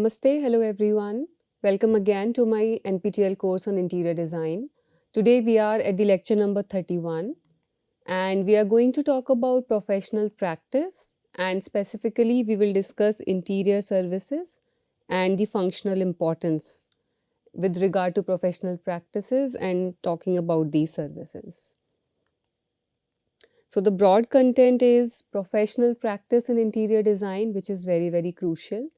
Namaste, hello everyone. Welcome again to my NPTEL course on interior design. Today we are at the lecture number 31 and we are going to talk about professional practice, and specifically we will discuss interior services and the functional importance with regard to professional practices and talking about these services. So the broad content is professional practice in interior design, which is very crucial,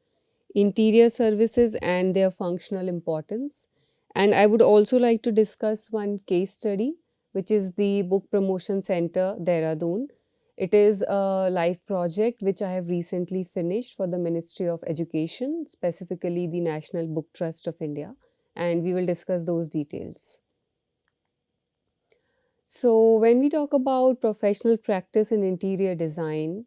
interior services and their functional importance. And I would also like to discuss one case study, which is the Book Promotion Center, Dehradun. It is a live project which I have recently finished for the Ministry of Education, specifically the National Book Trust of India, and we will discuss those details. So, when we talk about professional practice in interior design,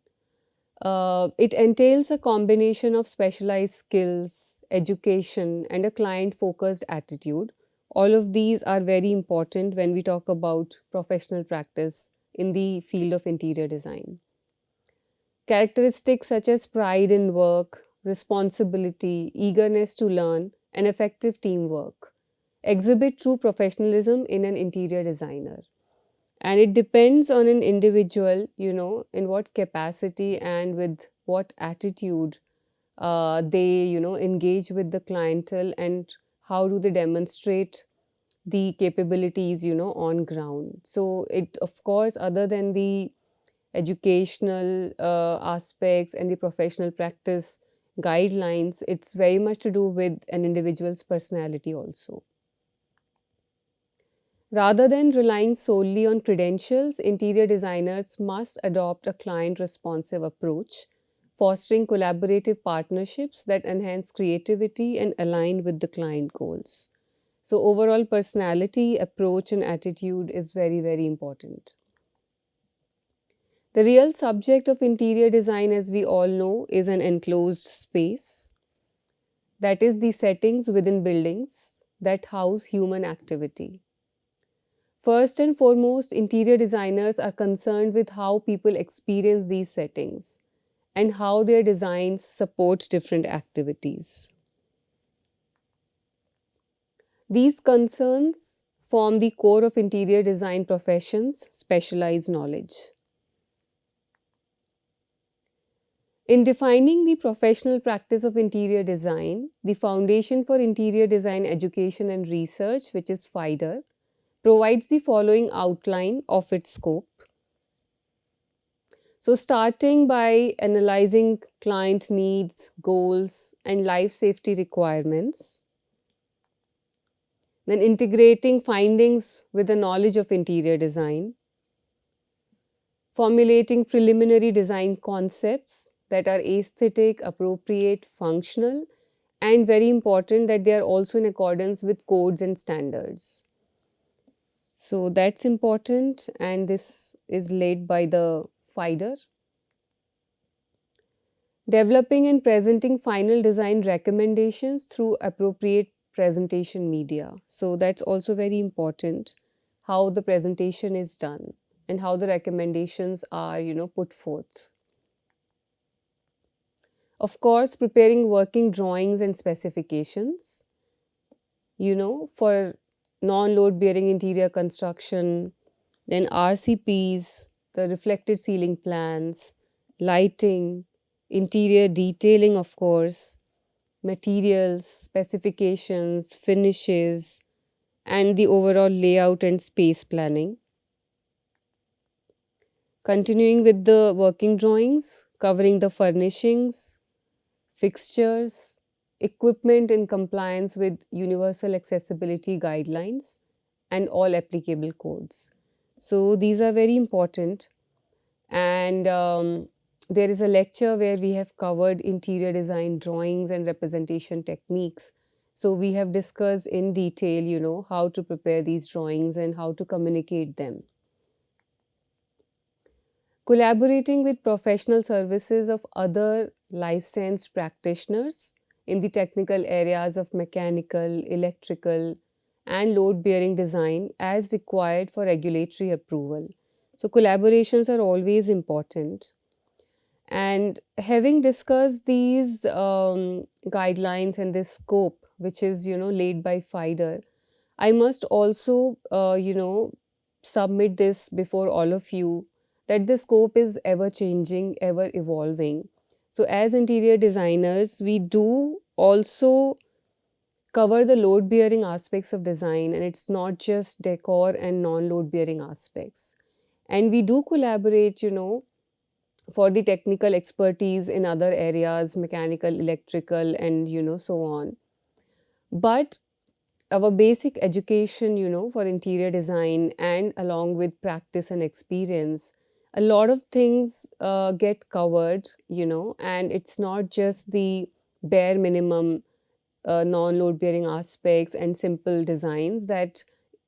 it entails a combination of specialized skills, education, and a client focused attitude. All of these are very important when we talk about professional practice in the field of interior design. Characteristics such as pride in work, responsibility, eagerness to learn, and effective teamwork exhibit true professionalism in an interior designer. And it depends on an individual, in what capacity and with what attitude they, engage with the clientele, and how do they demonstrate the capabilities, on ground. So it, of course, other than the educational aspects and the professional practice guidelines, it's very much to do with an individual's personality also. Rather than relying solely on credentials, interior designers must adopt a client responsive approach, fostering collaborative partnerships that enhance creativity and align with the client goals. So, overall personality, approach, and attitude is very important. The real subject of interior design, as we all know, is an enclosed space, that is, the settings within buildings that house human activity. First and foremost, interior designers are concerned with how people experience these settings and how their designs support different activities. These concerns form the core of interior design profession's specialized knowledge. In defining the professional practice of interior design, the Foundation for Interior Design Education and Research, which is FIDER, provides the following outline of its scope. So, starting by analyzing client needs, goals, and life safety requirements, then integrating findings with the knowledge of interior design, formulating preliminary design concepts that are aesthetic, appropriate, functional, and very important that they are also in accordance with codes and standards. So that's important, and this is led by the FIDER. Developing and presenting final design recommendations through appropriate presentation media. So that's also very important, how the presentation is done and how the recommendations are, put forth. Of course, preparing working drawings and specifications, for non-load bearing interior construction, then RCPs, the reflected ceiling plans, lighting, interior detailing, of course, materials, specifications, finishes, and the overall layout and space planning. Continuing with the working drawings, covering the furnishings, fixtures, equipment in compliance with universal accessibility guidelines and all applicable codes. So these are very important, and there is a lecture where we have covered interior design drawings and representation techniques. So we have discussed in detail, how to prepare these drawings and how to communicate them. Collaborating with professional services of other licensed practitioners in the technical areas of mechanical, electrical, and load bearing design as required for regulatory approval. So, collaborations are always important. And having discussed these guidelines and this scope, which is, laid by FIDER, I must also, submit this before all of you, that the scope is ever changing, ever evolving. So, as interior designers, we do also cover the load bearing aspects of design, and it's not just decor and non load bearing aspects. And we do collaborate, for the technical expertise in other areas, mechanical, electrical, and so on. But our basic education, for interior design and along with practice and experience, a lot of things get covered, and it's not just the bare minimum non load bearing aspects and simple designs that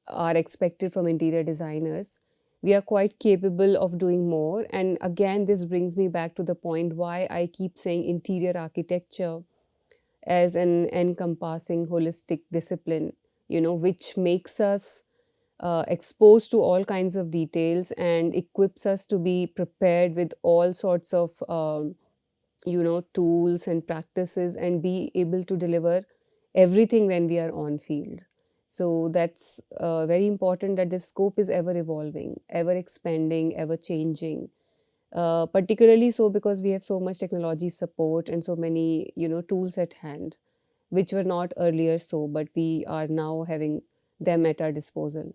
are expected from interior designers. We are quite capable of doing more. And again, this brings me back to the point why I keep saying interior architecture as an encompassing holistic discipline, which makes us exposed to all kinds of details and equips us to be prepared with all sorts of, tools and practices and be able to deliver everything when we are on field. So that's very important that the scope is ever evolving, ever expanding, ever changing. Particularly so because we have so much technology support and so many, tools at hand, which were not earlier so, but we are now having them at our disposal.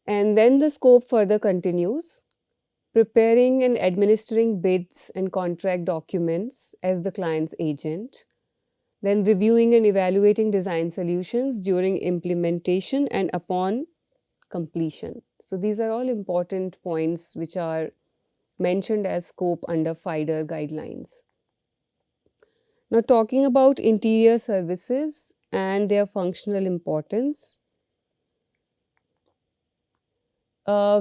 And then the scope further continues, preparing and administering bids and contract documents as the client's agent, then reviewing and evaluating design solutions during implementation and upon completion. So these are all important points which are mentioned as scope under FIDER guidelines. Now, talking about interior services and their functional importance,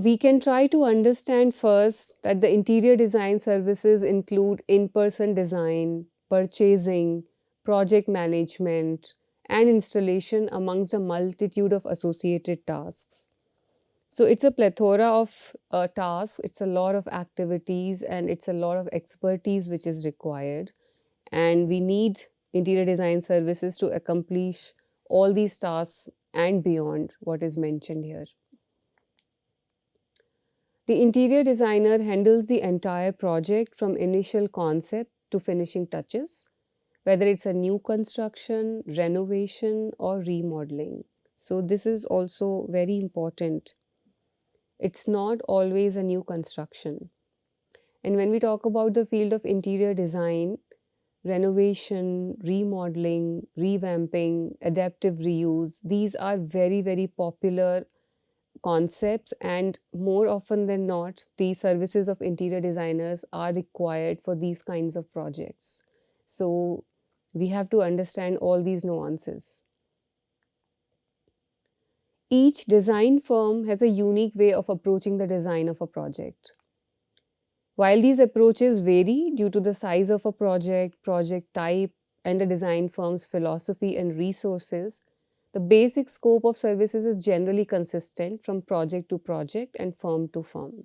we can try to understand first that the interior design services include in person design, purchasing, project management, and installation amongst a multitude of associated tasks. So it's a plethora of tasks, it's a lot of activities, and it's a lot of expertise which is required. And we need interior design services to accomplish all these tasks and beyond what is mentioned here. The interior designer handles the entire project from initial concept to finishing touches, whether it's a new construction, renovation, or remodeling. So, this is also very important. It's not always a new construction. And when we talk about the field of interior design, renovation, remodeling, revamping, adaptive reuse, these are very, very popular concepts, and more often than not, the services of interior designers are required for these kinds of projects. So, we have to understand all these nuances. Each design firm has a unique way of approaching the design of a project. While these approaches vary due to the size of a project, project type, and the design firm's philosophy and resources, the basic scope of services is generally consistent from project to project and firm to firm.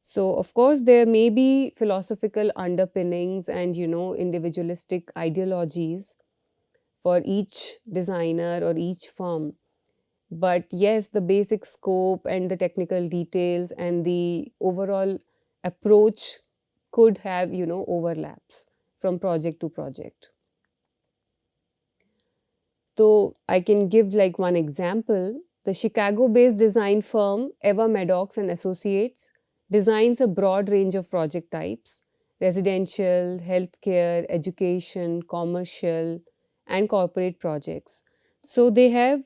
So, of course, there may be philosophical underpinnings and, individualistic ideologies for each designer or each firm. But yes, the basic scope and the technical details and the overall approach could have, overlaps from project to project. So I can give like one example. The Chicago-based design firm Eva Maddox and Associates designs a broad range of project types: residential, healthcare, education, commercial, and corporate projects. So they have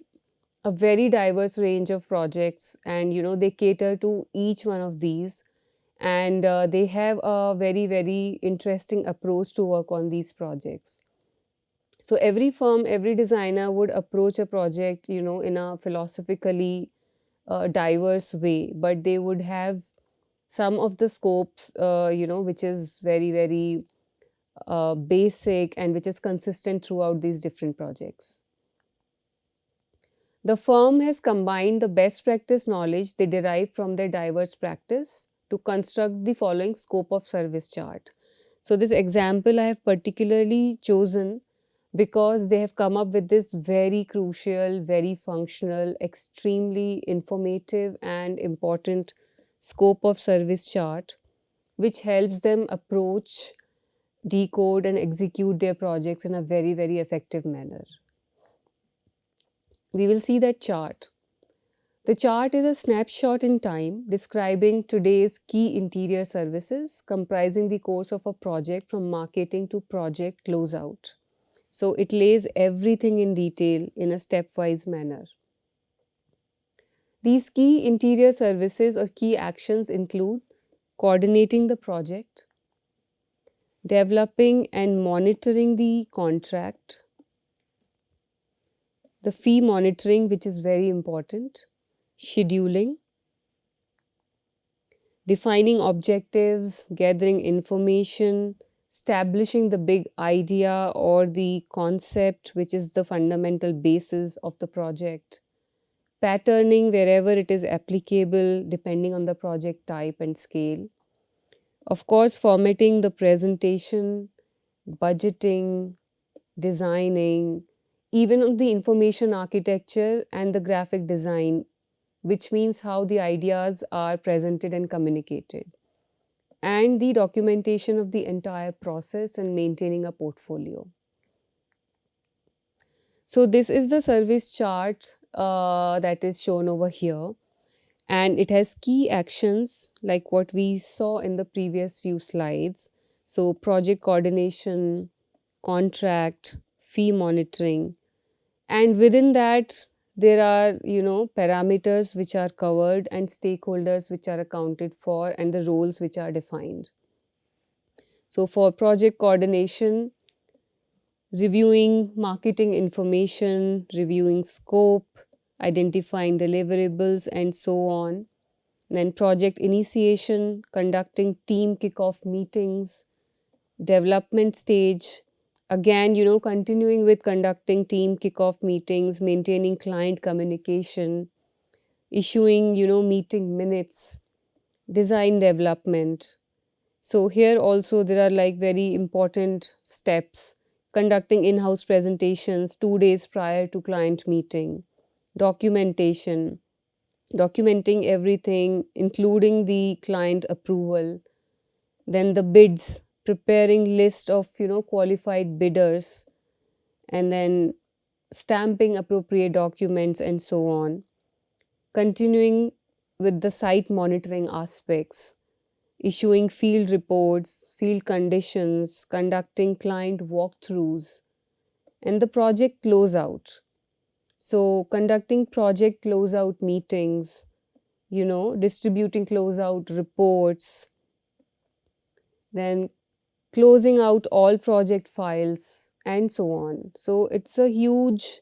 a very diverse range of projects, and they cater to each one of these, and they have a very, very interesting approach to work on these projects. So every firm, every designer would approach a project, in a philosophically diverse way, but they would have some of the scopes, which is very, very basic and which is consistent throughout these different projects. The firm has combined the best practice knowledge they derive from their diverse practice to construct the following scope of service chart. So this example I have particularly chosen because they have come up with this very crucial, very functional, extremely informative and important scope of service chart, which helps them approach, decode, and execute their projects in a very, very effective manner. We will see that chart. The chart is a snapshot in time describing today's key interior services comprising the course of a project from marketing to project closeout. So it lays everything in detail in a stepwise manner. These key interior services or key actions include coordinating the project, developing and monitoring the contract, the fee monitoring, which is very important, scheduling, defining objectives, gathering information, establishing the big idea or the concept, which is the fundamental basis of the project, patterning wherever it is applicable depending on the project type and scale. Of course, formatting the presentation, budgeting, designing, even on the information architecture and the graphic design, which means how the ideas are presented and communicated, and the documentation of the entire process and maintaining a portfolio. So, this is the service chart that is shown over here, and it has key actions like what we saw in the previous few slides. So, project coordination, contract, fee monitoring, and within that there are parameters which are covered and stakeholders which are accounted for and the roles which are defined. So for project coordination, reviewing marketing information, reviewing scope, identifying deliverables, and so on. Then project initiation, conducting team kickoff meetings, development stage, again continuing with conducting team kickoff meetings, maintaining client communication, issuing meeting minutes, design development. So here also there are like very important steps: conducting in-house presentations 2 days prior to client meeting, documentation, documenting everything including the client approval, then the bids, preparing list of qualified bidders, and then stamping appropriate documents and so on. Continuing with the site monitoring aspects, issuing field reports, field conditions, conducting client walkthroughs, and the project closeout. So conducting project closeout meetings, distributing closeout reports, then closing out all project files, and so on. So it's a huge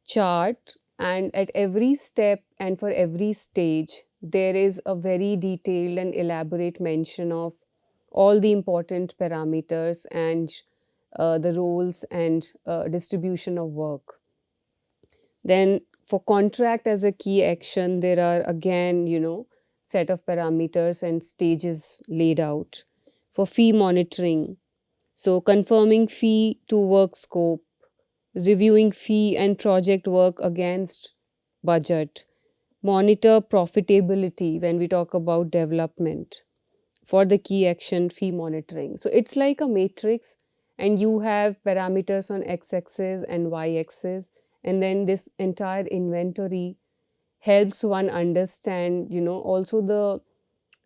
chart, and at every step and for every stage, there is a very detailed and elaborate mention of all the important parameters and the roles and distribution of work. Then for contract as a key action, there are again, set of parameters and stages laid out. For fee monitoring, so confirming fee to work scope, reviewing fee and project work against budget, monitor profitability when we talk about development for the key action fee monitoring. So it's like a matrix, and you have parameters on x-axis and y-axis, and then this entire inventory helps one understand also the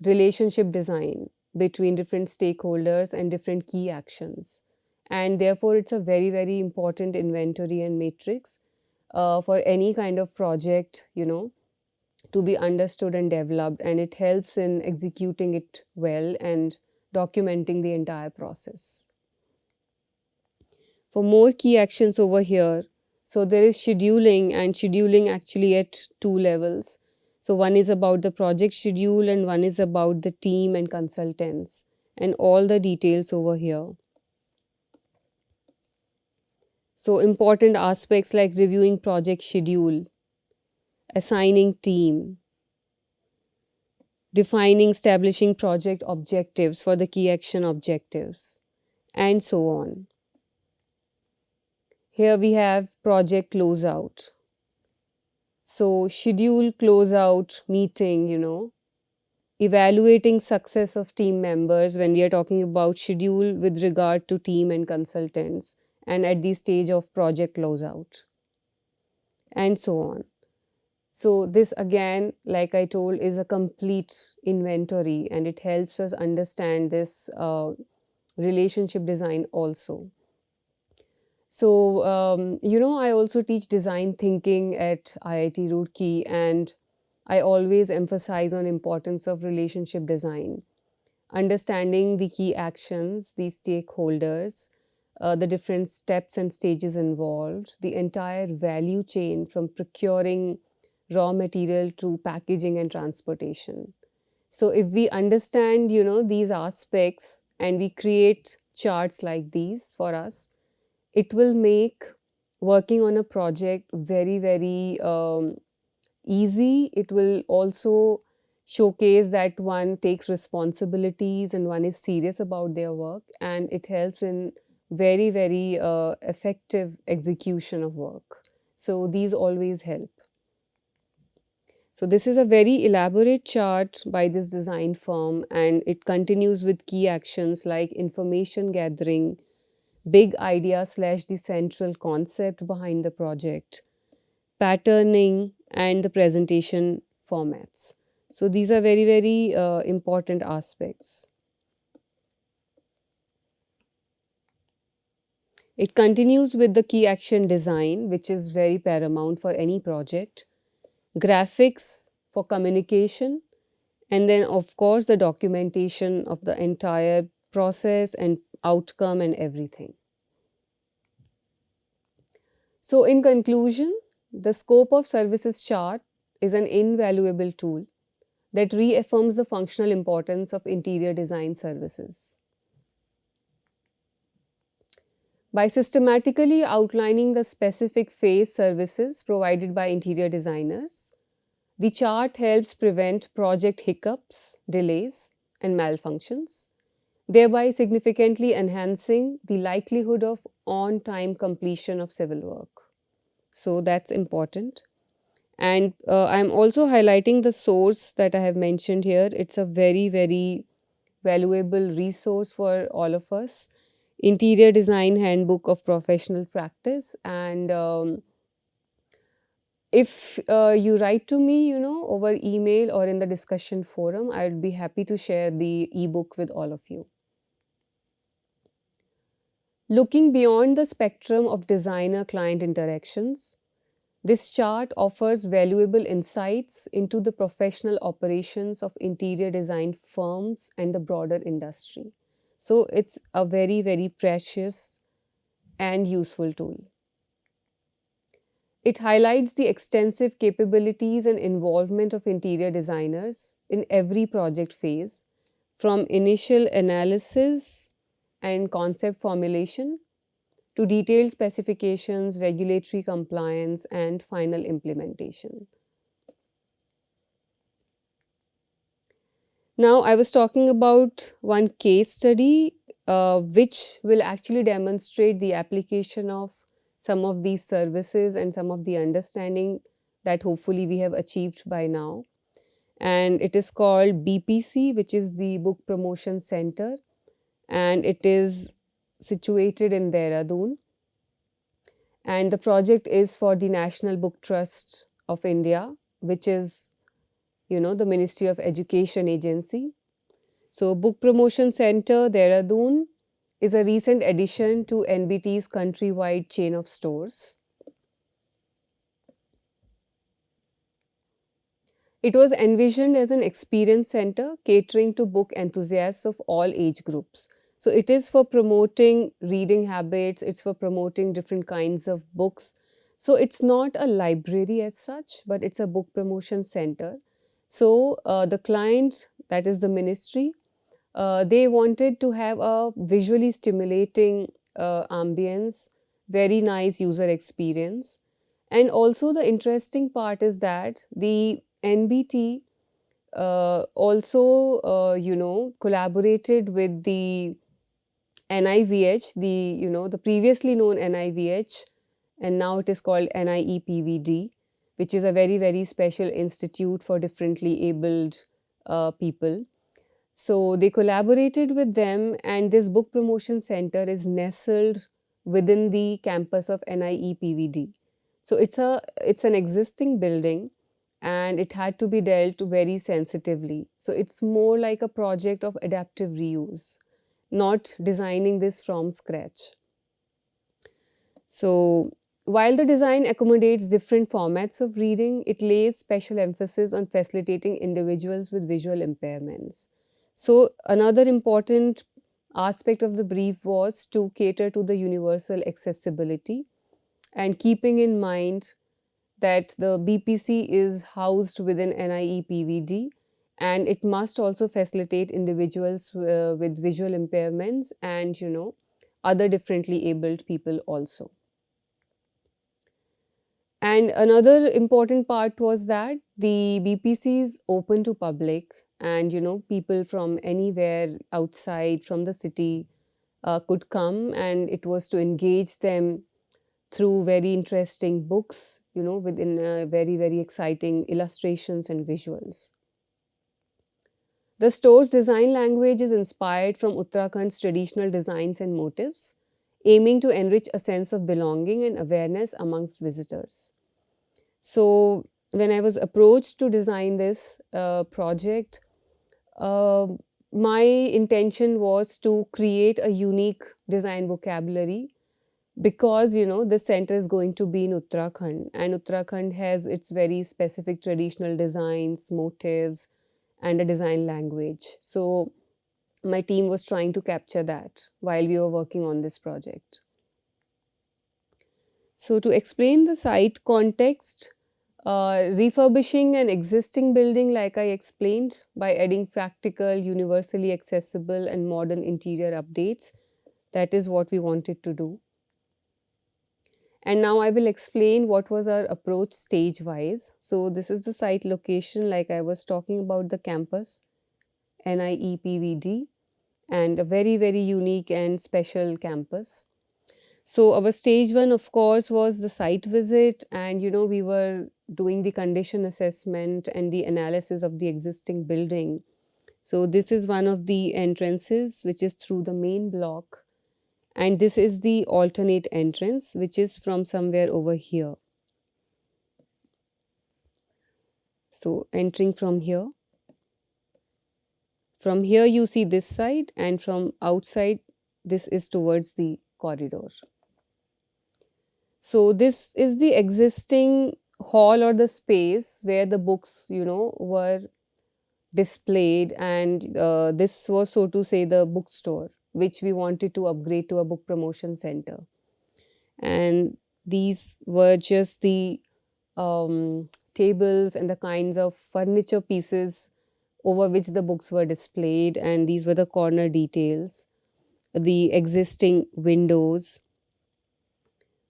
relationship design between different stakeholders and different key actions. And therefore it's a very, very important inventory and matrix for any kind of project to be understood and developed, and it helps in executing it well and documenting the entire process. For more key actions over here, so there is scheduling, and scheduling actually at two levels. So one is about the project schedule and one is about the team and consultants, and all the details over here. So important aspects like reviewing project schedule, assigning team, defining, establishing project objectives for the key action objectives, and so on. Here we have project closeout. So, schedule closeout meeting, evaluating success of team members when we are talking about schedule with regard to team and consultants, and at the stage of project closeout, and so on. So, this again, like I told, is a complete inventory and it helps us understand this relationship design also. So, I also teach design thinking at IIT Roorkee, and I always emphasize on importance of relationship design, understanding the key actions, the stakeholders, the different steps and stages involved, the entire value chain from procuring raw material to packaging and transportation. So if we understand, these aspects and we create charts like these for us, it will make working on a project very, very easy. It will also showcase that one takes responsibilities and one is serious about their work, and it helps in very, very effective execution of work. So these always help. So this is a very elaborate chart by this design firm, and it continues with key actions like information gathering, big idea slash the central concept behind the project, patterning, and the presentation formats. So these are very, very important aspects. It continues with the key action design, which is very paramount for any project, graphics for communication, and then, of course, the documentation of the entire process and outcome and everything. So, in conclusion, the scope of services chart is an invaluable tool that reaffirms the functional importance of interior design services. By systematically outlining the specific phase services provided by interior designers, the chart helps prevent project hiccups, delays, and malfunctions, thereby significantly enhancing the likelihood of on time completion of civil work. So that's important. And I'm also highlighting the source that I have mentioned here. It's a very, very valuable resource for all of us. Interior Design Handbook of Professional Practice. And if you write to me, over email or in the discussion forum, I'd be happy to share the ebook with all of you. Looking beyond the spectrum of designer client interactions, this chart offers valuable insights into the professional operations of interior design firms and the broader industry. So it's a very, very precious and useful tool. It highlights the extensive capabilities and involvement of interior designers in every project phase, from initial analysis and concept formulation to detailed specifications, regulatory compliance, and final implementation. Now, I was talking about one case study which will actually demonstrate the application of some of these services and some of the understanding that hopefully we have achieved by now. And it is called BPC, which is the Book Promotion Center, and it is situated in Dehradun. And the project is for the National Book Trust of India, which is, the Ministry of Education agency. So, Book Promotion Center, Dehradun, is a recent addition to NBT's countrywide chain of stores. It was envisioned as an experience center catering to book enthusiasts of all age groups. So, it is for promoting reading habits, it's for promoting different kinds of books. So, it's not a library as such, but it's a book promotion center. So, the client, that is the ministry, they wanted to have a visually stimulating ambience, very nice user experience. And also, the interesting part is that the NBT also, collaborated with the NIVH, the previously known NIVH, and now it is called NIEPVD, which is a very, very special institute for differently abled people. So they collaborated with them, and this book promotion center is nestled within the campus of NIEPVD. So it's an existing building, and it had to be dealt very sensitively. So it's more like a project of adaptive reuse, not designing this from scratch. So, while the design accommodates different formats of reading, it lays special emphasis on facilitating individuals with visual impairments. So, another important aspect of the brief was to cater to the universal accessibility, and keeping in mind that the BPC is housed within NIEPVD, and it must also facilitate individuals with visual impairments and other differently abled people also. And another important part was that the BPC is open to public, and people from anywhere outside from the city could come, and it was to engage them through very interesting books, within very, very exciting illustrations and visuals. The store's design language is inspired from Uttarakhand's traditional designs and motifs, aiming to enrich a sense of belonging and awareness amongst visitors. So, when I was approached to design this project, uh, my intention was to create a unique design vocabulary, because the center is going to be in Uttarakhand, and Uttarakhand has its very specific traditional designs, motifs, and a design language. So, my team was trying to capture that while we were working on this project. So, to explain the site context, refurbishing an existing building, like I explained, by adding practical, universally accessible, and modern interior updates. That is what we wanted to do. And now I will explain what was our approach stage wise. So, this is the site location, like I was talking about the campus, NIEPVD, and a very, very unique and special campus. So our stage one, of course, was the site visit, and we were doing the condition assessment and the analysis of the existing building. So this is one of the entrances, which is through the main block, and this is the alternate entrance, which is from somewhere over here. So entering from here. From here, you see this side, and from outside, this is towards the corridor. So this is the existing hall or the space where the books, were displayed, and this was, so to say, the bookstore, which we wanted to upgrade to a book promotion center. And these were just the tables and the kinds of furniture pieces over which the books were displayed, and these were the corner details, the existing windows,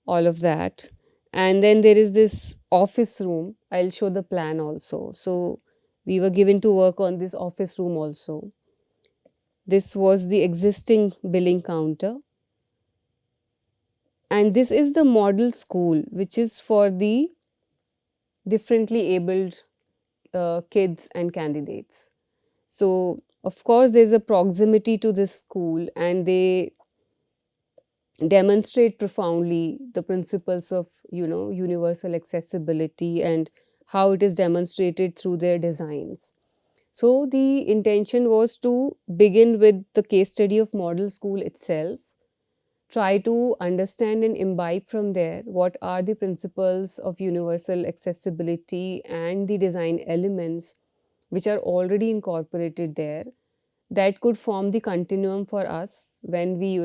all of that. And then there is this office room. I'll show the plan also. So we were given to work on this office room also. This was the existing billing counter. And this is the model school, which is for the differently abled kids and candidates. So, of course, there's a proximity to this school, and they demonstrate profoundly the principles of universal accessibility, and how it is demonstrated through their designs. So the intention was to begin with the case study of model school itself, try to understand and imbibe from there what are the principles of universal accessibility and the design elements which are already incorporated there, that could form the continuum for us when we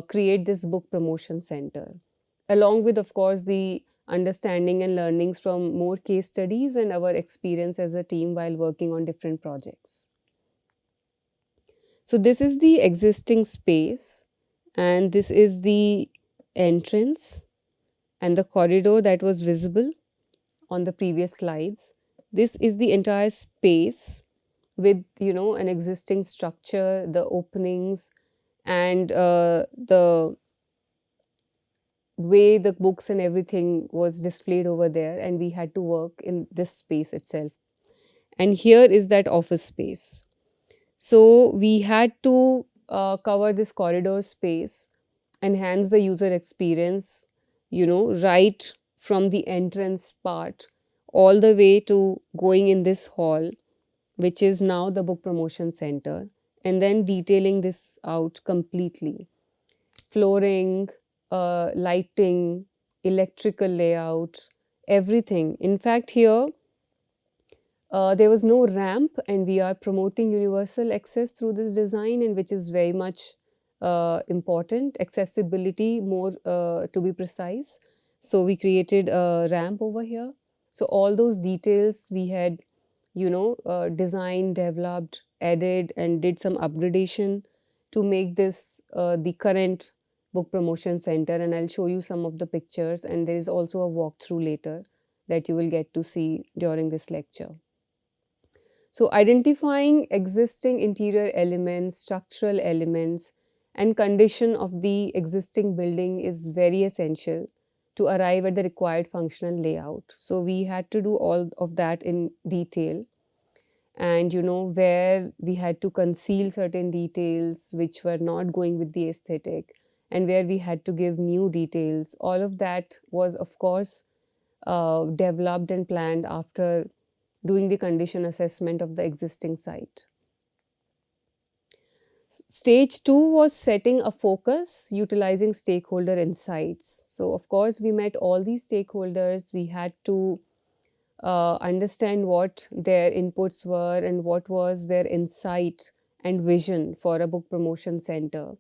create this book promotion center, along with, of course, the understanding and learnings from more case studies and our experience as a team while working on different projects. So this is the existing space, and this is the entrance and the corridor that was visible on the previous slides. This is the entire space with, an existing structure, the openings, and the way the books and everything was displayed over there, and we had to work in this space itself. And here is that office space. So we had to cover this corridor space, enhance the user experience, right from the entrance part all the way to going in this hall, which is now the book promotion center, and then detailing this out completely. Flooring, lighting, electrical layout, everything. In fact, here there was no ramp, and we are promoting universal access through this design, and which is very much important. Accessibility, more to be precise. So we created a ramp over here. So all those details we had, designed, developed, added, and did some upgradation to make this the current book promotion center. And I'll show you some of the pictures, and there is also a walkthrough later that you will get to see during this lecture. So, identifying existing interior elements, structural elements, and condition of the existing building is very essential to arrive at the required functional layout. So, we had to do all of that in detail, and where we had to conceal certain details which were not going with the aesthetic, and where we had to give new details. All of that was, of course, developed and planned after doing the condition assessment of the existing site. Stage two was setting a focus, utilizing stakeholder insights. So, of course, we met all these stakeholders. We had to understand what their inputs were and what was their insight and vision for a book promotion center.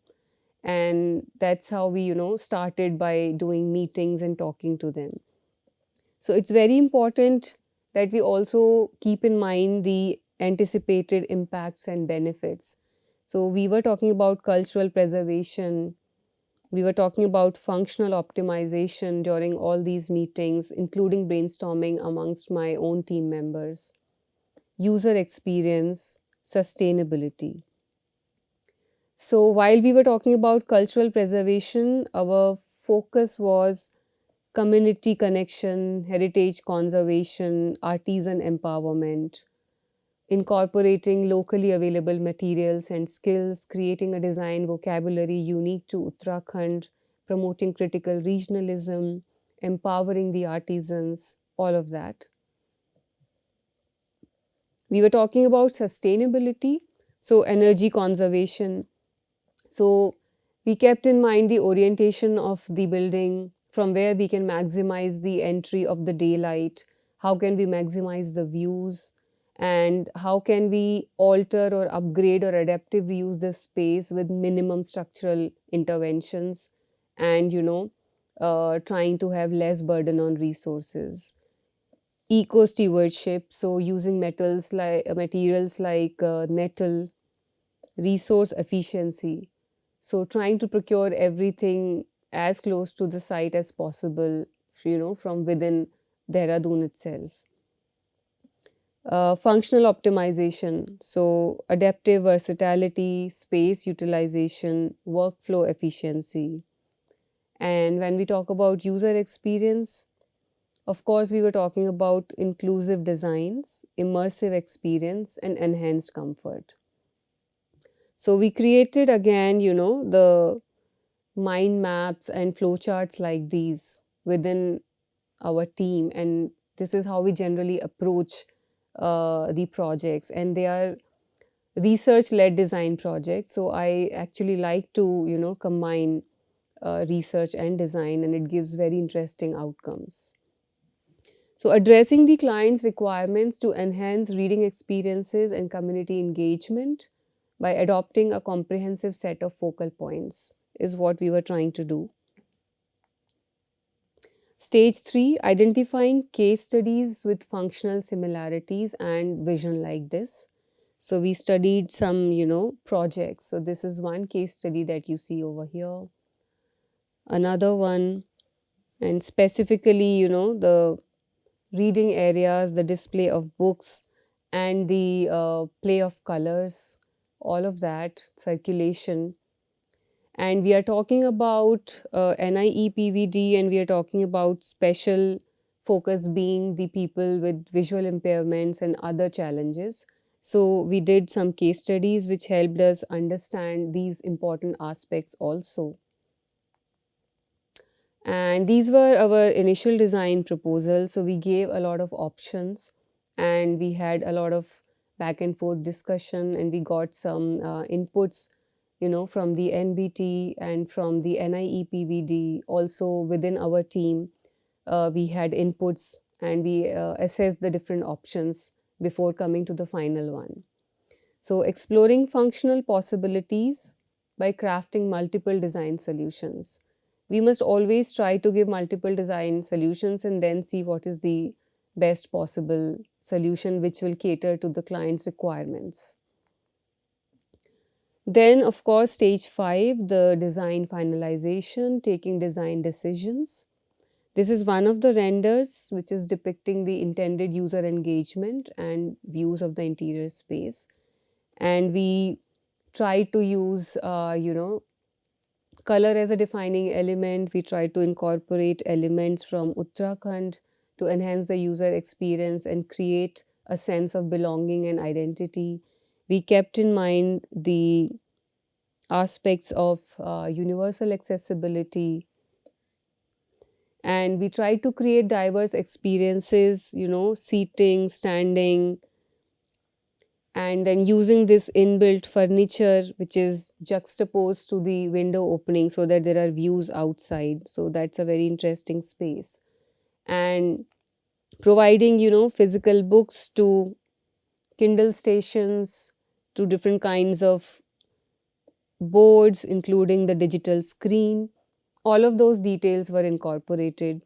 And that's how we, started by doing meetings and talking to them. So it's very important that we also keep in mind the anticipated impacts and benefits. So we were talking about cultural preservation, we were talking about functional optimization during all these meetings, including brainstorming amongst my own team members, user experience, sustainability. So while we were talking about cultural preservation, our focus was community connection, heritage conservation, artisan empowerment, incorporating locally available materials and skills, creating a design vocabulary unique to Uttarakhand, promoting critical regionalism, empowering the artisans, all of that. We were talking about sustainability, so energy conservation. So we kept in mind the orientation of the building, from where we can maximize the entry of the daylight, how can we maximize the views, and how can we alter or upgrade or adaptively use the space with minimum structural interventions, and trying to have less burden on resources. Eco stewardship, so using materials like nettle, resource efficiency, so trying to procure everything as close to the site as possible, from within Dehradun itself. Functional optimization, so adaptive versatility, space utilization, workflow efficiency. And when we talk about user experience, of course, we were talking about inclusive designs, immersive experience, and enhanced comfort. So we created again, the mind maps and flowcharts like these within our team, and this is how we generally approach the projects, and they are research led design projects. So I actually like to combine research and design, and it gives very interesting outcomes. So addressing the client's requirements to enhance reading experiences and community engagement by adopting a comprehensive set of focal points is what we were trying to do. Stage three, identifying case studies with functional similarities and vision like this. So we studied some, projects. So this is one case study that you see over here. Another one, and specifically, the reading areas, the display of books, and the play of colors, all of that, circulation. And we are talking about NIEPVD, and we are talking about special focus being the people with visual impairments and other challenges. So, we did some case studies which helped us understand these important aspects also. And these were our initial design proposals. So, we gave a lot of options and we had a lot of back and forth discussion, and we got some inputs, from the NBT and from the NIEPVD. Also within our team, we had inputs and we assessed the different options before coming to the final one. So, exploring functional possibilities by crafting multiple design solutions. We must always try to give multiple design solutions and then see what is the best possible solution which will cater to the client's requirements. Then, of course, stage 5, the design finalization, taking design decisions. This is one of the renders which is depicting the intended user engagement and views of the interior space. And we try to use, color as a defining element. We try to incorporate elements from Uttarakhand to enhance the user experience and create a sense of belonging and identity. We kept in mind the aspects of universal accessibility, and we try to create diverse experiences, seating, standing, and then using this inbuilt furniture which is juxtaposed to the window opening so that there are views outside. So that's a very interesting space. And providing, physical books to Kindle stations, to different kinds of boards, including the digital screen. All of those details were incorporated.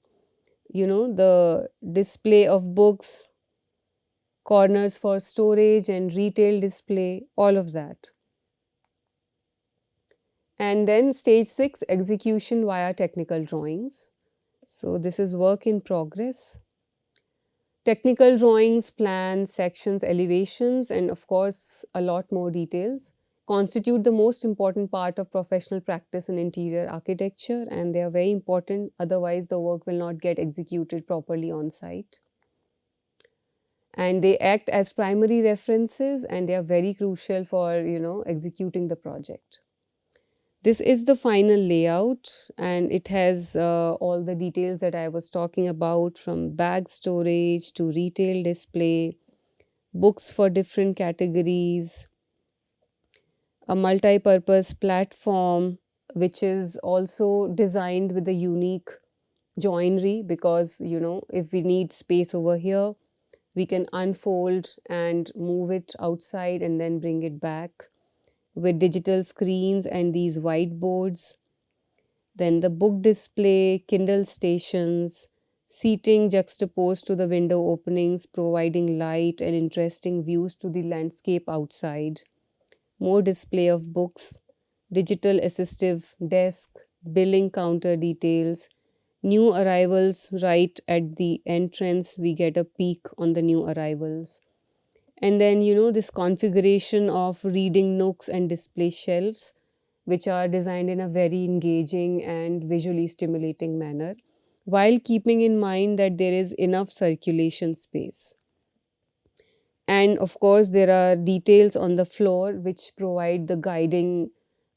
The display of books, corners for storage and retail display, all of that. And then stage 6, execution via technical drawings. So this is work in progress. Technical drawings, plans, sections, elevations, and of course, a lot more details constitute the most important part of professional practice in interior architecture, and they are very important, otherwise, the work will not get executed properly on site. And they act as primary references and they are very crucial for, executing the project. This is the final layout, and it has all the details that I was talking about, from bag storage to retail display, books for different categories, a multi-purpose platform which is also designed with a unique joinery, because if we need space over here, we can unfold and move it outside and then bring it back, with digital screens and these whiteboards. Then the book display, Kindle stations, seating juxtaposed to the window openings, providing light and interesting views to the landscape outside. More display of books, digital assistive desk, billing counter details, new arrivals right at the entrance. We get a peek on the new arrivals. And then, this configuration of reading nooks and display shelves, which are designed in a very engaging and visually stimulating manner, while keeping in mind that there is enough circulation space. And of course, there are details on the floor which provide the guiding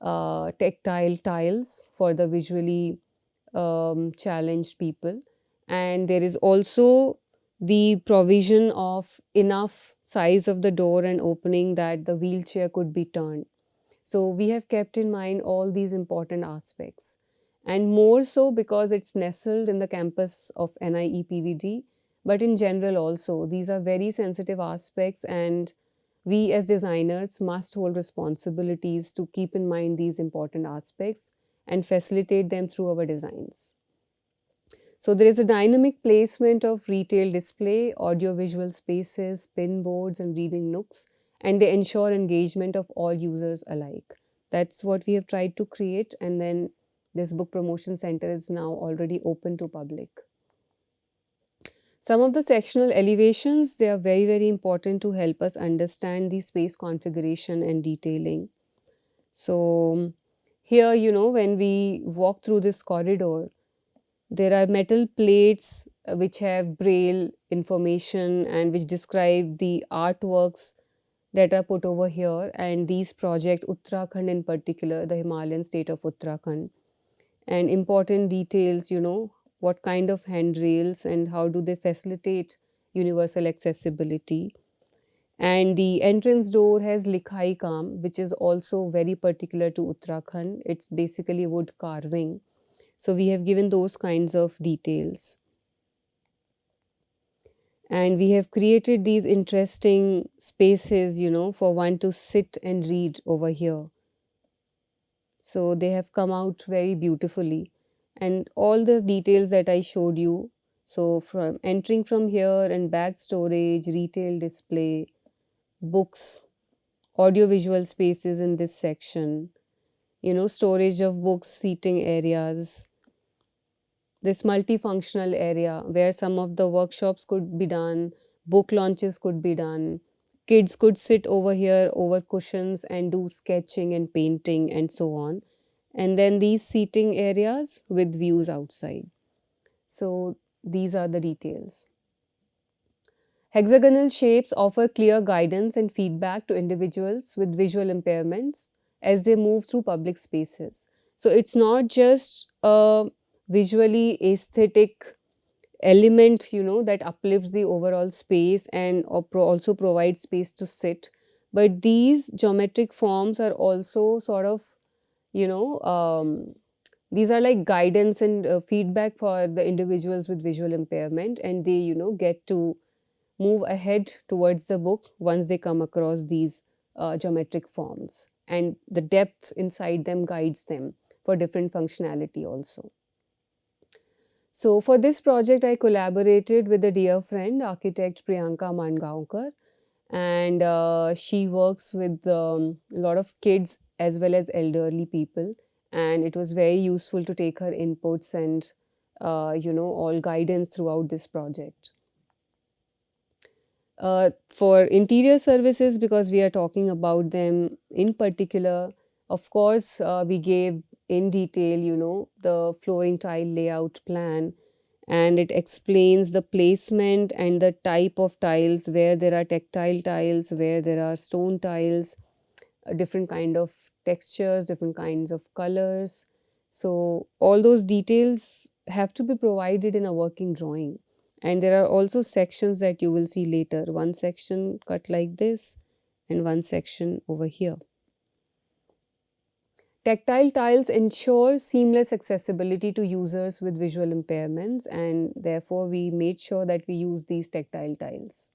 tactile tiles for the visually challenged people. And there is also the provision of enough size of the door and opening that the wheelchair could be turned. So we have kept in mind all these important aspects, and more so because it's nestled in the campus of NIEPVD, but in general also. These are very sensitive aspects, and we as designers must hold responsibilities to keep in mind these important aspects and facilitate them through our designs. So there is a dynamic placement of retail display, audiovisual spaces, pin boards, and reading nooks, and they ensure engagement of all users alike. That's what we have tried to create, and then this book promotion center is now already open to public. Some of the sectional elevations, they are very, very important to help us understand the space configuration and detailing. So here, when we walk through this corridor, there are metal plates which have braille information and which describe the artworks that are put over here. And these project Uttarakhand in particular, the Himalayan state of Uttarakhand, and important details, what kind of handrails and how do they facilitate universal accessibility. And the entrance door has likhai kam, which is also very particular to Uttarakhand. It's basically wood carving. So we have given those kinds of details. And we have created these interesting spaces, for one to sit and read over here. So they have come out very beautifully. And all the details that I showed you, so from entering from here and bag storage, retail display, books, audiovisual spaces in this section, storage of books, seating areas, this multifunctional area where some of the workshops could be done, book launches could be done. Kids could sit over here over cushions and do sketching and painting and so on. And then these seating areas with views outside. So these are the details. Hexagonal shapes offer clear guidance and feedback to individuals with visual impairments as they move through public spaces. So it's not just a visually aesthetic element, that uplifts the overall space and also provides space to sit. But these geometric forms are also sort of, you know, these are like guidance and feedback for the individuals with visual impairment, and they, get to move ahead towards the book once they come across these geometric forms, and the depth inside them guides them for different functionality also. So for this project, I collaborated with a dear friend, architect Priyanka Mangaonkar, and she works with a lot of kids as well as elderly people. And it was very useful to take her inputs and, all guidance throughout this project. For interior services, because we are talking about them in particular, of course, we gave in detail, the flooring tile layout plan, and it explains the placement and the type of tiles, where there are tactile tiles, where there are stone tiles, different kind of textures, different kinds of colors. So all those details have to be provided in a working drawing. And there are also sections that you will see later. One section cut like this and one section over here. Tactile tiles ensure seamless accessibility to users with visual impairments, and therefore we made sure that we use these tactile tiles.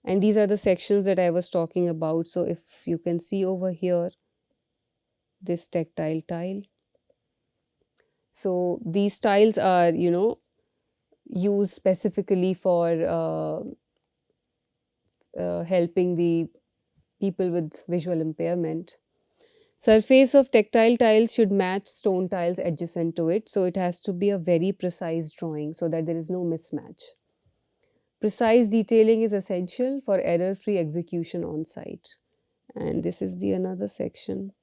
And these are the sections that I was talking about. So if you can see over here, this tactile tile. So these tiles are, used specifically for helping the people with visual impairment. Surface of tactile tiles should match stone tiles adjacent to it. So it has to be a very precise drawing so that there is no mismatch. Precise detailing is essential for error-free execution on site. And this is the another section.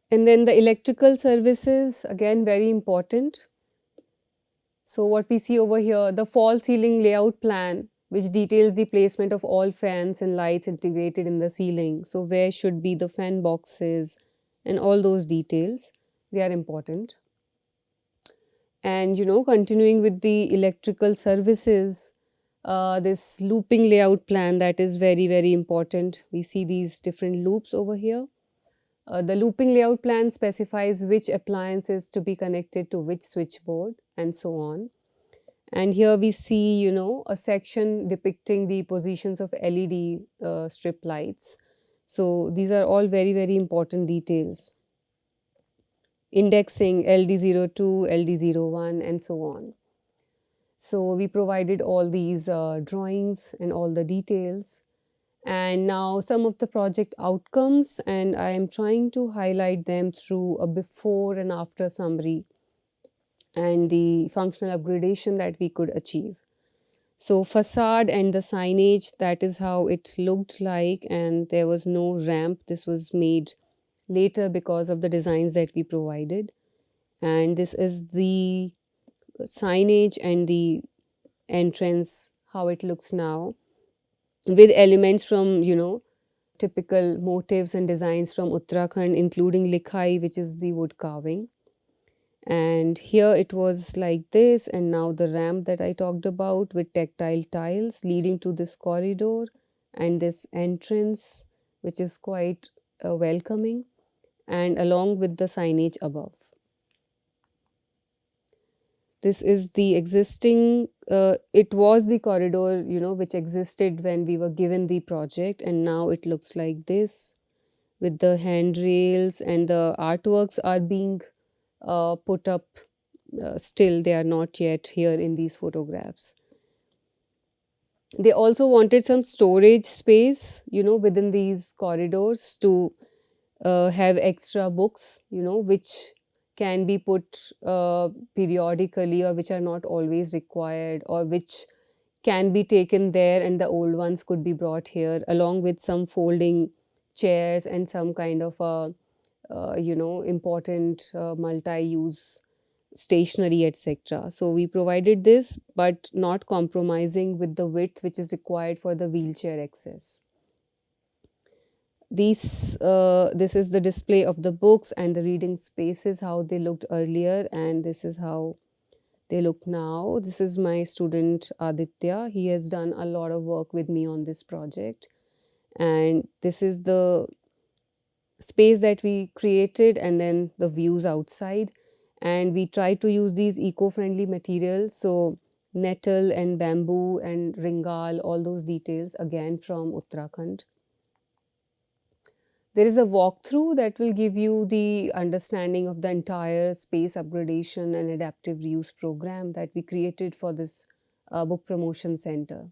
And then the electrical services, again, very important. So what we see over here, the fall ceiling layout plan, which details the placement of all fans and lights integrated in the ceiling. So where should be the fan boxes and all those details, they are important. And continuing with the electrical services, this looping layout plan, that is very, very important. We see these different loops over here. The looping layout plan specifies which appliances to be connected to which switchboard and so on. And here we see, a section depicting the positions of LED strip lights. So these are all very, very important details. Indexing LD02, LD01, and so on. So we provided all these drawings and all the details. And now some of the project outcomes, and I am trying to highlight them through a before and after summary and the functional upgradation that we could achieve. So facade and the signage, that is how it looked like, and there was no ramp. This was made later because of the designs that we provided. And this is the signage and the entrance, how it looks now, with elements from, typical motifs and designs from Uttarakhand, including likhai, which is the wood carving. And here it was like this, and now the ramp that I talked about with tactile tiles leading to this corridor and this entrance, which is quite welcoming, and along with the signage above. This is the existing, it was the corridor, which existed when we were given the project, and now it looks like this with the handrails, and the artworks are being put up. Still, they are not yet here in these photographs. They also wanted some storage space, within these corridors to have extra books, which can be put periodically, or which are not always required, or which can be taken there and the old ones could be brought here, along with some folding chairs and some kind of important multi-use stationery, etc. So we provided this, but not compromising with the width which is required for the wheelchair access. This is the display of the books and the reading spaces, how they looked earlier, and this is how they look now. This is my student Aditya. He has done a lot of work with me on this project, and this is the space that we created, and then the views outside. And we try to use these eco-friendly materials, so nettle and bamboo and ringal, all those details again from Uttarakhand. There is a walkthrough that will give you the understanding of the entire space upgradation and adaptive reuse program that we created for this book promotion center.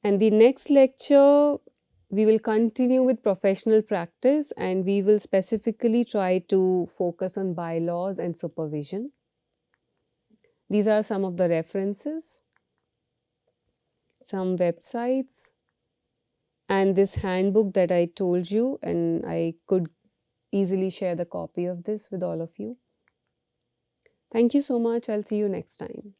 And the next lecture, we will continue with professional practice, and we will specifically try to focus on bylaws and supervision. These are some of the references, some websites, and this handbook that I told you, and I could easily share the copy of this with all of you. Thank you so much. I'll see you next time.